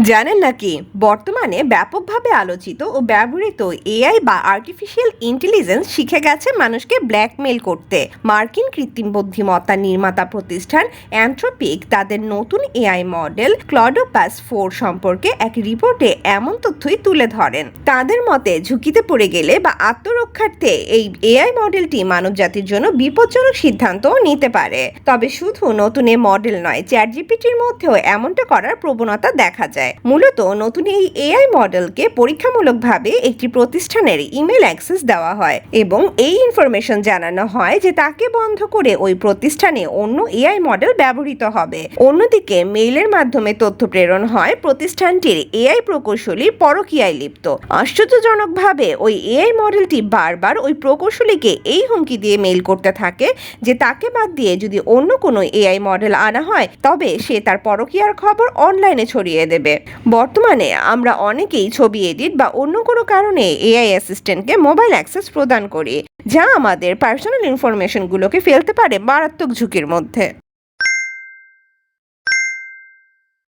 জানেন নাকি বর্তমানে ব্যাপকভাবে আলোচিত ও ব্যবহৃত এআই বা আর্টিফিশিয়াল ইন্টেলিজেন্স শিখে গেছে মানুষকে ব্ল্যাকমেল করতে। মার্কিন কৃত্রিম বুদ্ধিমত্তা নির্মাতা প্রতিষ্ঠান অ্যানথ্রোপিক তাদের নতুন এআই মডেল ক্লডোপাস 4 সম্পর্কে এক রিপোর্টে এমন তথ্যই তুলে ধরেন। তাদের মতে ঝুঁকিতে পড়ে গেলে বা আত্মরক্ষার্থে এই এআই মডেলটি মানবজাতির জন্য বিপজ্জনক সিদ্ধান্তও নিতে পারে। তবে শুধু নতুন এই মডেল নয়, চ্যাটজিপিটির মধ্যেও এমনটা করার প্রবণতা দেখা যায়। মূলত নতুন এই এআই মডেলকে পরীক্ষামূলকভাবে একটি প্রতিষ্ঠানের ইমেল অ্যাক্সেস দেওয়া হয় এবং এই ইনফরমেশন জানানো হয় যে তাকে বন্ধ করে ওই প্রতিষ্ঠানে অন্য এআই মডেল ব্যবহৃত হবে। অন্যদিকে মেইলের মাধ্যমে তথ্য প্রেরণ হয় প্রতিষ্ঠানটির এআই প্রকৌশলী পরকীয়ায় লিপ্ত। আশ্চর্যজনকভাবে ওই এআই মডেলটি বারবার ওই প্রকৌশলীকে এই হুমকি দিয়ে মেইল করতে থাকে যে তাকে বাদ দিয়ে যদি অন্য কোনো এআই মডেল আনা হয় তবে সে তার পরকীয়ার খবর অনলাইনে ছড়িয়ে দেবে। বর্তমানে আমরা অনেকেই ছবি এডিট বা অন্য কোনো কারণে এআই অ্যাসিস্ট্যান্টকে মোবাইল অ্যাক্সেস প্রদান করি, যা আমাদের পার্সোনাল ইনফরমেশনগুলোকে ফেলতে পারে মারাত্মক ঝুঁকির মধ্যে।